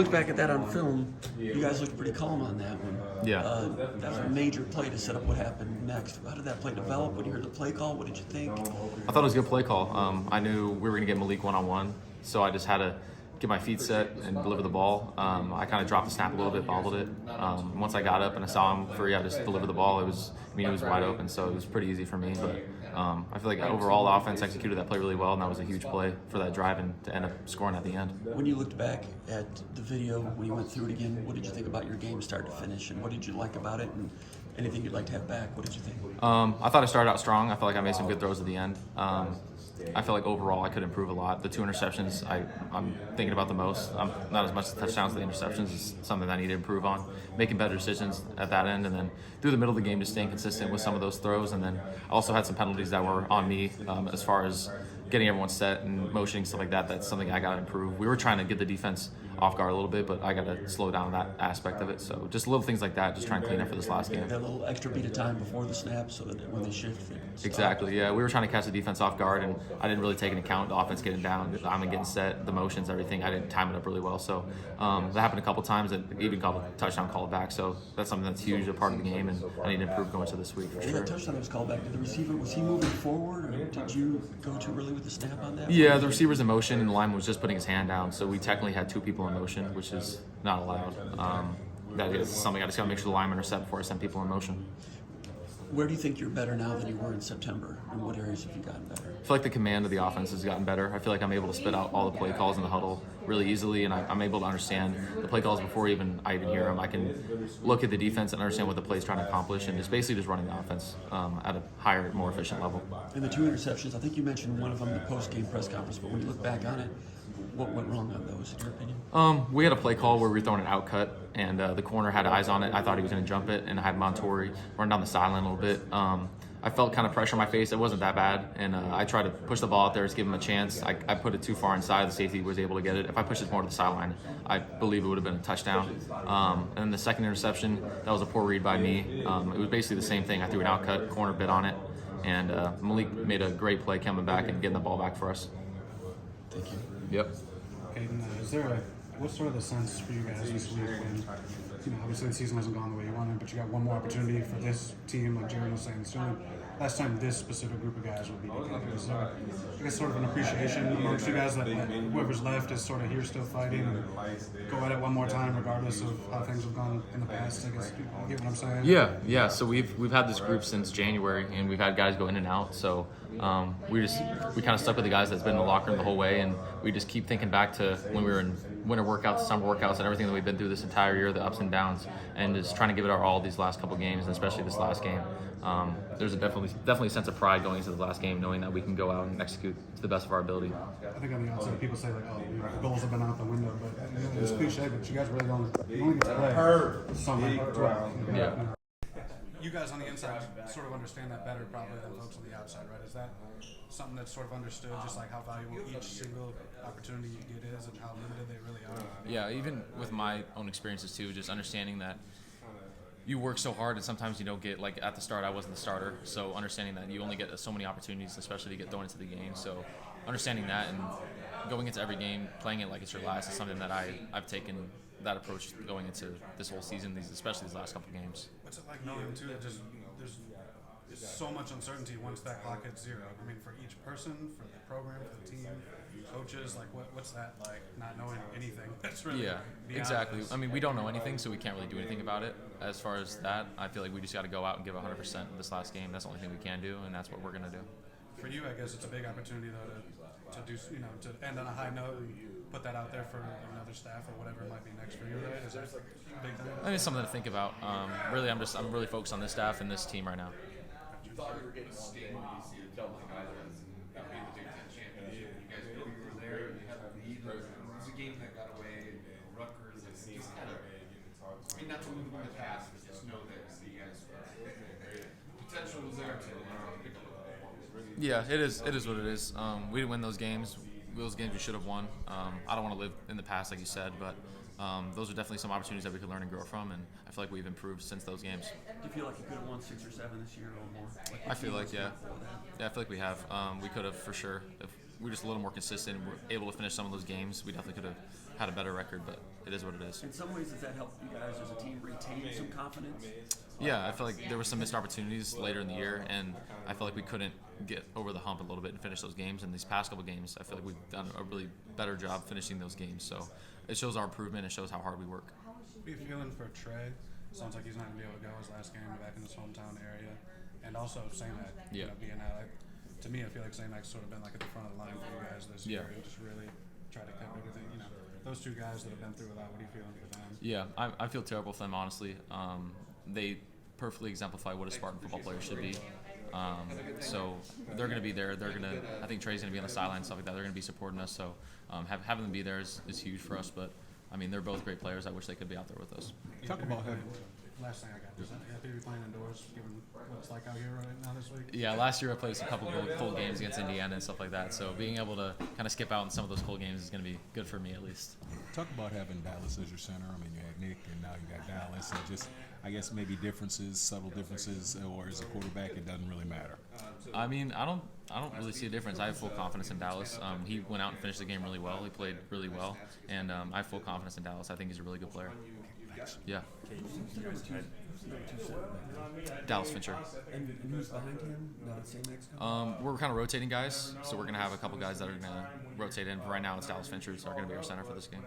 Look back at that on film. You guys looked pretty calm on that one. Yeah. That was a major play to set up what happened next. How did that play develop? When you heard the play call, what did you think? I thought it was a good play call. I knew we were going to get Malik one-on-one, so I just had to get my feet set and deliver the ball. I kind of dropped the snap a little bit, bobbled it. Once I got up and I saw him free, I just delivered the ball. It was wide open, so it was pretty easy for me. But I feel like overall the offense executed that play really well, and that was a huge play for that drive and to end up scoring at the end. When you looked back at the video, when you went through it again, what did you think about your game start to finish, and what did you like about it, and anything you'd like to have back? What did you think? I thought I started out strong. I felt like I made some good throws at the end. I feel like overall I could improve a lot. The 2 interceptions I'm thinking about the most. Not as much the touchdowns, the interceptions is something that I need to improve on. Making better decisions at that end, and then through the middle of the game just staying consistent with some of those throws. And then I also had some penalties that were on me as far as getting everyone set and motioning, stuff like that. That's something I got to improve. We were trying to get the defense off guard a little bit, but I got to slow down that aspect of it. So just little things like that, just trying to clean up for this last game. That little extra beat of time before the snap so that when they shift. Exactly, yeah. We were trying to catch the defense off guard, and I didn't really take into account the offense getting down, the diamond getting set, the motions, everything. I didn't time it up really well. So that happened a couple times, and even got a touchdown called back. So that's something that's huge, a part of the game, and I need to improve going to this week for sure. That touchdown that was called back, did the receiver, was he moving forward, or did you go too early with the snap on that? Yeah, the receiver's in motion, and the lineman was just putting his hand down. So we technically had 2 people in motion, which is not allowed. That is something I just got to make sure the linemen are set before I send people in motion. Where do you think you're better now than you were in September? In what areas have you gotten better? I feel like the command of the offense has gotten better. I feel like I'm able to spit out all the play calls in the huddle really easily, and I'm able to understand the play calls before I even hear them. I can look at the defense and understand what the play's trying to accomplish, and it's basically just running the offense at a higher, more efficient level. And the 2 interceptions, I think you mentioned one of them in the post-game press conference, but when you look back on it, what went wrong on those, in your opinion? We had a play call where we were throwing an out cut, and the corner had eyes on it. I thought he was going to jump it, and I had Montori run down the sideline a little bit. I felt kind of pressure on my face. It wasn't that bad, and I tried to push the ball out there to give him a chance. I put it too far inside. The safety was able to get it. If I pushed it more to the sideline, I believe it would have been a touchdown. And then the second interception, that was a poor read by me. It was basically the same thing. I threw an out cut, corner bit on it, and Malik made a great play coming back and getting the ball back for us. Thank you. Yep. Katin, what's sort of the sense for you guys this week when, obviously the season hasn't gone the way you wanted, but you got one more opportunity for this team, like Jared was saying, it's the only last time this specific group of guys will be together. Is there, I guess, sort of an appreciation amongst you guys that whoever's left is sort of here still fighting and go at it one more time regardless of how things have gone in the past? I guess, you get what I'm saying? Yeah. So we've had this group since January, and we've had guys go in and out. So we kind of stuck with the guys that's been in the locker room the whole way, and we just keep thinking back to when we were in winter workouts, summer workouts, and everything that we've been through this entire year, the ups and downs, and just trying to give it our all these last couple games, and especially this last game. There's a definitely a sense of pride going into the last game, knowing that we can go out and execute to the best of our ability. I think on the outside, people say like, oh, the goals have been out the window, but it's cliche, but you guys really don't get to play summer. Yeah. You guys on the inside sort of understand that better probably than folks on the outside, right? Is that something that's sort of understood, just like how valuable each single opportunity you get is and how limited they really are? Yeah, even with my own experiences too, just understanding that you work so hard and sometimes you don't get, like at the start I wasn't the starter, so understanding that you only get so many opportunities, especially to get thrown into the game. So understanding that and going into every game, playing it like it's your last is something that I've taken that approach going into this whole season, especially these last couple games. What's it like knowing too that just there's so much uncertainty once that clock hits zero? I mean, for each person, for the program, for the team, coaches, like what's that like? Not knowing anything. That's really exactly. This. I mean, we don't know anything, so we can't really do anything about it. As far as that, I feel like we just got to go out and give 100% this last game. That's the only thing we can do, and that's what we're gonna do. For you, I guess it's a big opportunity though to do, to end on a high note and put that out there for another staff or whatever it might be next for you, right? Is that a big thing? I mean, it's something to think about. Really, I'm really focused on this staff and this team right now. You thought you were getting sting when you see the Delta guys that made the Big Ten championship. You guys knew you were there. You had the lead. It was a game that got away. Rutgers. It's just kind of. I mean, not to move in the past, but just know that you guys potential was there to pick up a performance. Yeah, it is. It is what it is. We didn't win those games. Those games we should have won. I don't want to live in the past, like you said, but those are definitely some opportunities that we could learn and grow from, and I feel like we've improved since those games. Do you feel like you could have won 6 or 7 this year or more? I feel like, yeah, I feel like we have. We could have for sure. we're just a little more consistent. And we're able to finish some of those games. We definitely could have had a better record, but it is what it is. In some ways, does that help you guys as a team retain some confidence? Yeah, I feel like there were some missed opportunities later in the year, and I feel like we couldn't get over the hump a little bit and finish those games. And these past couple games, I feel like we've done a really better job finishing those games. So it shows our improvement. It shows how hard we work. What are you feeling for Trey? Sounds like he's not going to be able to go his last game back in his hometown area. And also, Samac, Yeah. being out. To me, I feel like Samac's sort of been like at the front of the line for you guys this year. And just really tried to keep everything, Those two guys that have been through a lot, what are you feeling for them? Yeah, I feel terrible for them, honestly. They perfectly exemplify what a Spartan football player should be. So they're going to be there. I think Trey's going to be on the sideline and stuff like that. They're going to be supporting us. So having them be there is huge for us. But, I mean, they're both great players. I wish they could be out there with us. Talk about having. Last thing I got, is that happy to be playing indoors, given what it's like out here right now this week? Yeah, last year I played a couple of cold games against Indiana and stuff like that. So being able to kind of skip out in some of those cold games is going to be good for me at least. Talk about having Dallas as your center. I mean, you had Nick, and now you got Dallas, and just, I guess, maybe differences, subtle differences, or as a quarterback, it doesn't really matter. I mean, I don't really see a difference. I have full confidence in Dallas. He went out and finished the game really well. He played really well, and I have full confidence in Dallas. I think he's a really good player. Yeah. Dallas Fincher. And who's behind him? Samac? We're kind of rotating guys, so we're going to have a couple guys that are going to rotate in. Right now, it's Dallas Fincher, so are going to be our center for this game.